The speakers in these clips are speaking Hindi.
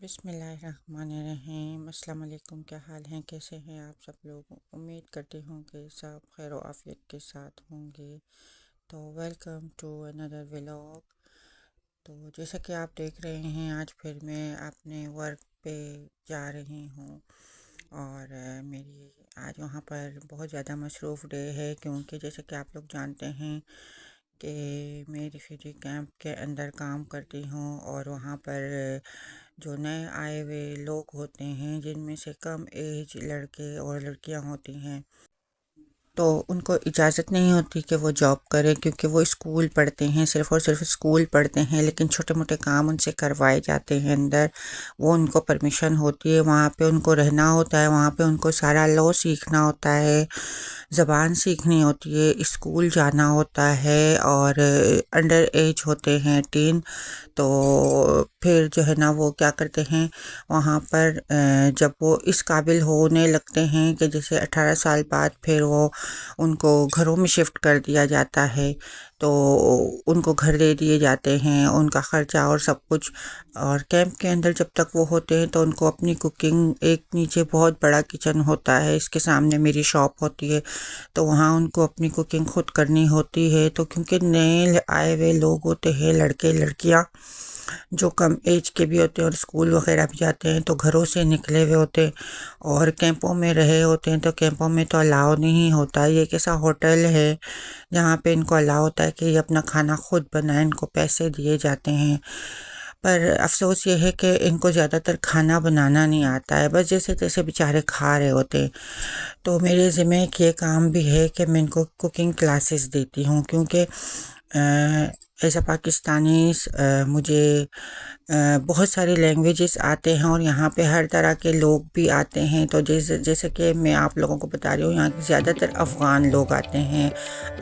बिस्मिल्लाहिर्रहमानिर्रहीम। अस्सलाम वालेकुम। क्या हाल हैं, कैसे हैं आप सब लोग? उम्मीद करती हूँ कि सब खैर व आफियत के साथ होंगे। तो वेलकम टू अनदर व्लॉग। तो जैसा कि आप देख रहे हैं, आज फिर मैं अपने वर्क पे जा रही हूँ और मेरी आज वहाँ पर बहुत ज़्यादा मसरूफ़ डे है, क्योंकि जैसे कि आप लोग जानते हैं कि मैं रिफ्यूजी कैंप के अंदर काम करती हूँ और वहाँ पर जो नए आए हुए लोग होते हैं, जिनमें से कम एज लड़के और लड़कियाँ होती हैं, तो उनको इजाज़त नहीं होती कि वो जॉब करें, क्योंकि वो स्कूल पढ़ते हैं, सिर्फ़ और सिर्फ स्कूल पढ़ते हैं, लेकिन छोटे मोटे काम उनसे करवाए जाते हैं अंदर। वो उनको परमिशन होती है, वहाँ पे उनको रहना होता है, वहाँ पे उनको सारा लॉ सीखना होता है, ज़बान सीखनी होती है, स्कूल जाना होता है और अंडर एज होते हैं 18। तो फिर जो है ना, वो क्या करते हैं वहाँ पर, जब वो इस काबिल होने लगते हैं कि जैसे 18 साल बाद फिर वो उनको घरों में शिफ्ट कर दिया जाता है, तो उनको घर दे दिए जाते हैं, उनका ख़र्चा और सब कुछ। और कैंप के अंदर जब तक वो होते हैं तो उनको अपनी कुकिंग, एक नीचे बहुत बड़ा किचन होता है, इसके सामने मेरी शॉप होती है, तो वहाँ उनको अपनी कुकिंग खुद करनी होती है। तो क्योंकि नए आए हुए लोग होते हैं, लड़के लड़कियाँ जो कम एज के भी होते हैं और स्कूल वगैरह भी जाते हैं, तो घरों से निकले हुए होते हैं और कैंपों में रहे होते हैं, तो कैंपों में तो अलाउ नहीं होता। ये एक ऐसा होटल है जहाँ पे इनको अलाउ होता है कि ये अपना खाना खुद बनाएं, इनको पैसे दिए जाते हैं। पर अफसोस ये है कि इनको ज़्यादातर खाना बनाना नहीं आता है, बस जैसे तैसे बेचारे खा रहे होते हैं। तो मेरे ज़िम्मे ये काम भी है कि मैं इनको कुकिंग क्लासेस देती हूँ, क्योंकि एज़ अ पाकिस्तानी मुझे बहुत सारे लैंग्वेजेस आते हैं और यहाँ पे हर तरह के लोग भी आते हैं। तो जैसे जैसे कि मैं आप लोगों को बता रही हूँ, यहाँ के ज़्यादातर अफ़गान लोग आते हैं,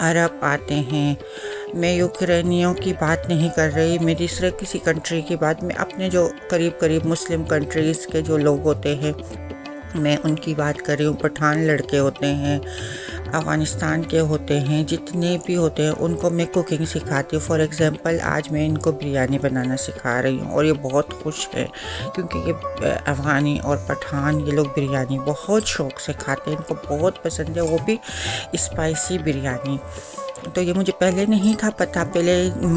अरब आते हैं। मैं यूक्रेनियों की बात नहीं कर रही, मैं दूसरे किसी कंट्री की बात, मैं अपने जो करीब करीब मुस्लिम कंट्रीज़ के जो लोग होते हैं, मैं उनकी बात कर रही हूँ। पठान लड़के होते हैं, अफ़गानिस्तान के होते हैं, जितने भी होते हैं उनको मैं कुकिंग सिखाती हूँ। फॉर एग्ज़ाम्पल आज मैं इनको बिरयानी बनाना सिखा रही हूँ और ये बहुत खुश है, क्योंकि ये अफ़गानी और पठान ये लोग बिरयानी बहुत शौक़ से खाते हैं, इनको बहुत पसंद है, वो भी स्पाइसी बिरयानी। तो ये मुझे पहले नहीं था पता। पहले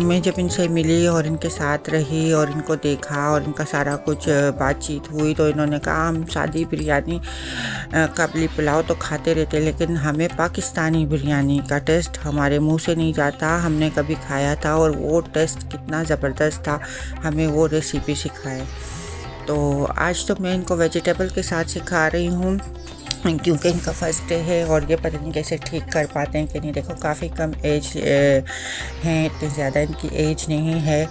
मैं जब इनसे मिली और इनके साथ रही और इनको देखा और इनका सारा कुछ बातचीत हुई, तो इन्होंने कहा हम सादी बिरयानी, काबली पुलाव तो खाते रहते, लेकिन हमें पाकिस्तानी बिरयानी का टेस्ट हमारे मुंह से नहीं जाता। हमने कभी खाया था और वो टेस्ट कितना ज़बरदस्त था, हमें वो रेसिपी सिखाए। तो आज तो मैं इनको वेजिटेबल के साथ सिखा रही हूँ, क्योंकि इनका फर्स्ट डे है और ये पता नहीं कैसे ठीक कर पाते हैं कि नहीं। देखो काफ़ी कम एज हैं, इतनी ज़्यादा इनकी एज नहीं है,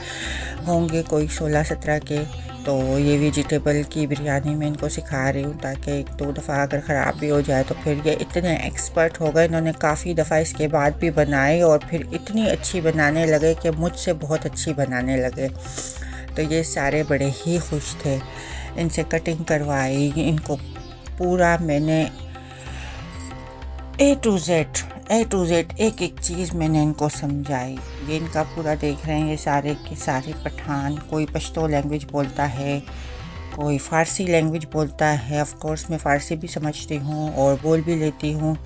होंगे कोई 16-17 के। तो ये वेजिटेबल की बिरयानी मैं इनको सिखा रही हूँ, ताकि एक दो दफ़ा अगर ख़राब भी हो जाए तो फिर ये इतने एक्सपर्ट हो गए। इन्होंने काफ़ी दफ़ा इसके बाद भी बनाई और फिर इतनी अच्छी बनाने लगे कि मुझसे बहुत अच्छी बनाने लगे। तो ये सारे बड़े ही खुश थे। इनसे कटिंग करवाई, इनको पूरा मैंने ए टू जेड एक एक चीज़ मैंने इनको समझाई। ये इनका पूरा देख रहे हैं, ये सारे के सारे पठान, कोई पश्तो लैंग्वेज बोलता है, कोई फ़ारसी लैंग्वेज बोलता है। ऑफ़ कोर्स मैं फ़ारसी भी समझती हूँ और बोल भी लेती हूँ।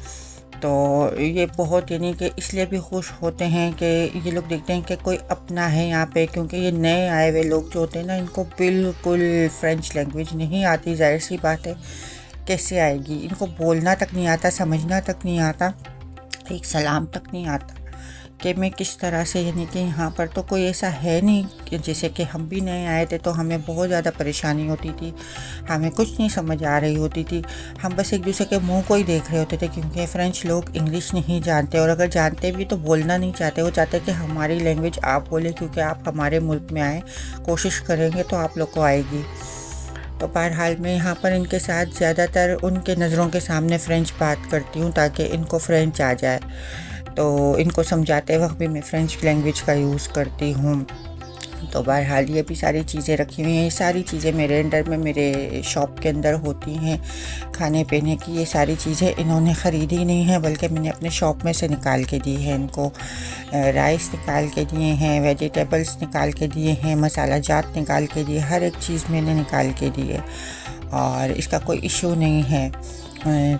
तो ये बहुत, यानी कि इसलिए भी खुश होते हैं कि ये लोग देखते हैं कि कोई अपना है यहाँ पे, क्योंकि ये नए आए हुए लोग जो होते हैं ना, इनको बिल्कुल फ़्रेंच लैंग्वेज नहीं आती। ज़ाहिर सी बात है, कैसे आएगी, इनको बोलना तक नहीं आता, समझना तक नहीं आता, एक सलाम तक नहीं आता कि मैं किस तरह से, यानी कि यहाँ पर तो कोई ऐसा है नहीं कि जैसे कि हम भी नए आए थे तो हमें बहुत ज़्यादा परेशानी होती थी, हमें कुछ नहीं समझ आ रही होती थी, हम बस एक दूसरे के मुंह को ही देख रहे होते थे, क्योंकि फ़्रेंच लोग इंग्लिश नहीं जानते और अगर जानते भी तो बोलना नहीं चाहते। वो चाहते कि हमारी लैंग्वेज आप बोलें, क्योंकि आप हमारे मुल्क में आए, कोशिश करेंगे तो आप लोग को आएगी। तो बहरहाल मैं यहाँ पर इनके साथ ज़्यादातर उनके नज़रों के सामने फ़्रेंच बात करती हूँ, ताकि इनको फ़्रेंच आ जाए। तो इनको समझाते वक्त भी मैं फ़्रेंच लैंग्वेज का यूज़ करती हूँ। तो बहरहाल ये भी सारी चीज़ें रखी हुई हैं। ये सारी चीज़ें मेरे अंडर में मेरे शॉप के अंदर होती हैं। खाने पीने की ये सारी चीज़ें इन्होंने ख़रीदी नहीं है, बल्कि मैंने अपने शॉप में से निकाल के दी है इनको। राइस निकाल के दिए हैं, वेजिटेबल्स निकाल के दिए हैं, मसाला जात निकाल के दिए, हर एक चीज़ मैंने निकाल के दी है और इसका कोई इशू नहीं है।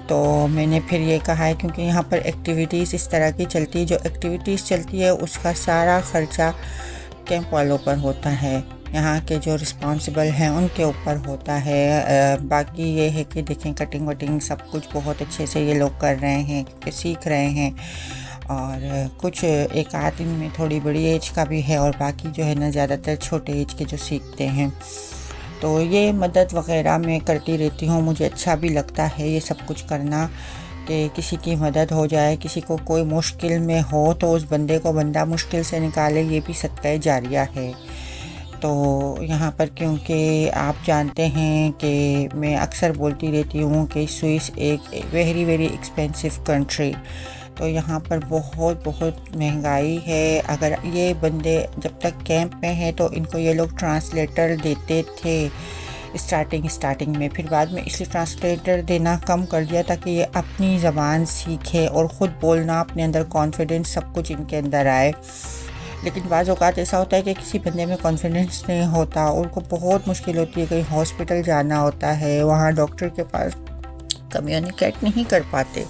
तो मैंने फिर ये कहा है क्योंकि यहाँ पर एक्टिविटीज़ इस तरह की चलती है, जो एक्टिविटीज़ चलती है उसका सारा ख़र्चा कैंप वालों पर होता है, यहाँ के जो रिस्पॉन्सिबल हैं उनके ऊपर होता है। बाकी ये है कि देखें कटिंग वटिंग सब कुछ बहुत अच्छे से ये लोग कर रहे हैं क्योंकि सीख रहे हैं, और कुछ एक आध में थोड़ी बड़ी एज का भी है और बाकी जो है ना ज़्यादातर छोटे एज के जो सीखते हैं। तो ये मदद वग़ैरह मैं करती रहती हूँ, मुझे अच्छा भी लगता है ये सब कुछ करना कि किसी की मदद हो जाए, किसी को कोई मुश्किल में हो तो उस बंदे को बंदा मुश्किल से निकाले, ये भी सदका जारिया है। तो यहाँ पर क्योंकि आप जानते हैं कि मैं अक्सर बोलती रहती हूँ कि स्विस एक वेरी वेरी एक्सपेंसिव कंट्री, तो यहाँ पर बहुत बहुत महंगाई है। अगर ये बंदे जब तक कैंप में हैं तो इनको ये लोग ट्रांसलेटर देते थे स्टार्टिंग में, फिर बाद में इसलिए ट्रांसलेटर देना कम कर दिया ताकि ये अपनी ज़बान सीखे और ख़ुद बोलना, अपने अंदर कॉन्फिडेंस सब कुछ इनके अंदर आए। लेकिन बाज़ औक़ात ऐसा होता है कि किसी बंदे में कॉन्फिडेंस नहीं होता, उनको बहुत मुश्किल होती है, कहीं हॉस्पिटल जाना होता है, वहाँ डॉक्टर के पास कम्युनिकेट नहीं कर पाते,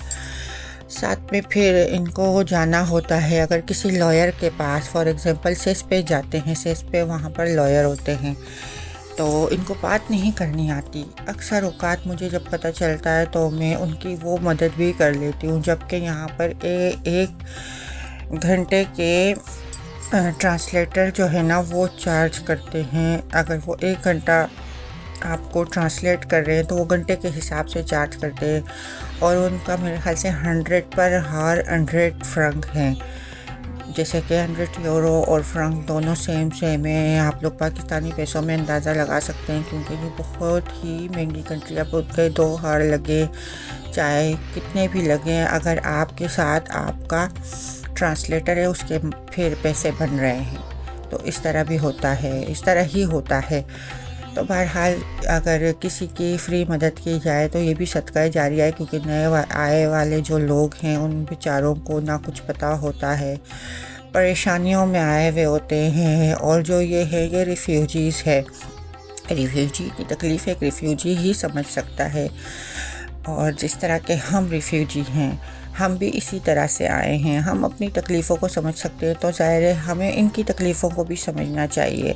साथ में फिर इनको जाना होता है अगर किसी लॉयर के पास, फॉर एग्ज़ाम्पल सेस पे जाते हैं, सेस पे वहाँ पर लॉयर होते हैं, तो इनको बात नहीं करनी आती। अक्सर औक़ात मुझे जब पता चलता है तो मैं उनकी वो मदद भी कर लेती हूँ, जबकि यहाँ पर एक घंटे के ट्रांसलेटर जो है ना वो चार्ज करते हैं। अगर वो 1 घंटा आपको ट्रांसलेट कर रहे हैं तो वो घंटे के हिसाब से चार्ज करते हैं और उनका मेरे ख़्याल से 100 पर हार 100 फ्रंक हैं, जैसे कि 100 यूरो और फ्रंक दोनों सेम है। आप लोग पाकिस्तानी पैसों में अंदाज़ा लगा सकते हैं क्योंकि ये बहुत ही महंगी कंट्री। अब उनके 2 हार लगे चाहे कितने भी लगे, अगर आपके साथ आपका ट्रांसलेटर है उसके फिर पैसे बन रहे हैं, तो इस तरह भी होता है, इस तरह ही होता है। तो बहरहाल अगर किसी की फ्री मदद की जाए तो ये भी सदका जारिया है, क्योंकि नए आए वाले जो लोग हैं उन बेचारों को ना कुछ पता होता है, परेशानियों में आए हुए होते हैं। और जो ये है ये रिफ्यूजीज़ है, रिफ्यूजी की तकलीफ़ एक रिफ्यूजी ही समझ सकता है, और जिस तरह के हम रिफ्यूजी हैं हम भी इसी तरह से आए हैं, हम अपनी तकलीफ़ों को समझ सकते हैं, तो ज़ाहिर है हमें इनकी तकलीफ़ों को भी समझना चाहिए।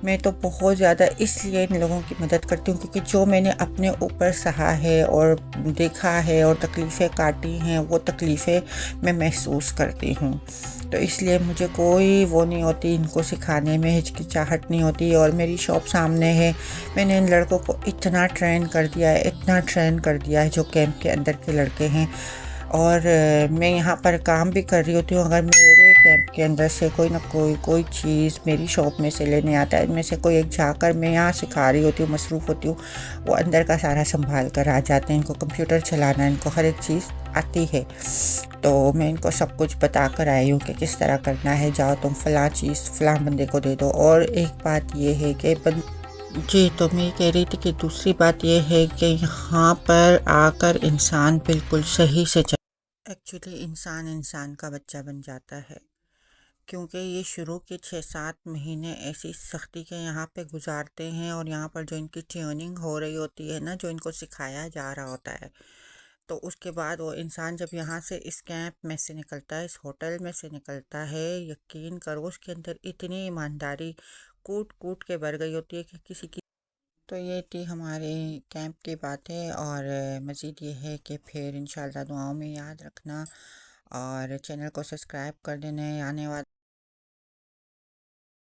मैं तो बहुत ज़्यादा इसलिए इन लोगों की मदद करती हूँ क्योंकि जो मैंने अपने ऊपर सहा है और देखा है और तकलीफ़ें काटी हैं वो तकलीफ़ें मैं महसूस करती हूँ, तो इसलिए मुझे कोई वो नहीं होती, इनको सिखाने में हिचकिचाहट नहीं होती। और मेरी शॉप सामने है, मैंने इन लड़कों को इतना ट्रेन कर दिया है, इतना ट्रेन कर दिया है जो कैंप के अंदर के लड़के हैं, और मैं यहाँ पर काम भी कर रही होती हूँ। अगर मेरे कैंप के अंदर से कोई ना कोई चीज़ मेरी शॉप में से लेने आता है, इनमें से कोई एक जाकर मैं यहाँ सिखा रही होती हूँ, मसरूफ़ होती हूँ, वो अंदर का सारा संभाल कर आ जाते हैं। इनको कंप्यूटर चलाना, इनको हर एक चीज़ आती है, तो मैं इनको सब कुछ बता कर आई हूँ कि किस तरह करना है, जाओ तुम फ़लाँ चीज़ फ़लाँ बंदे को दे दो। और एक बात ये है कि जी, तो मैं कह रही थी कि दूसरी बात ये है कि यहाँ पर आकर इंसान बिल्कुल सही से एक्चुअली इंसान का बच्चा बन जाता है, क्योंकि ये शुरू के 6-7 महीने ऐसी सख्ती के यहाँ पे गुजारते हैं, और यहाँ पर जो इनकी ट्रेनिंग हो रही होती है ना, जो इनको सिखाया जा रहा होता है, तो उसके बाद वो इंसान जब यहाँ से इस कैंप में से निकलता है, इस होटल में से निकलता है, यकीन करो उसके अंदर इतनी ईमानदारी कूट कूट के भर गई होती है कि किसी की। तो ये थी हमारे कैंप की बातें, और मज़ीद ये है कि फिर इंशाल्लाह दुआओं में याद रखना और चैनल को सब्सक्राइब कर देना। आने वाले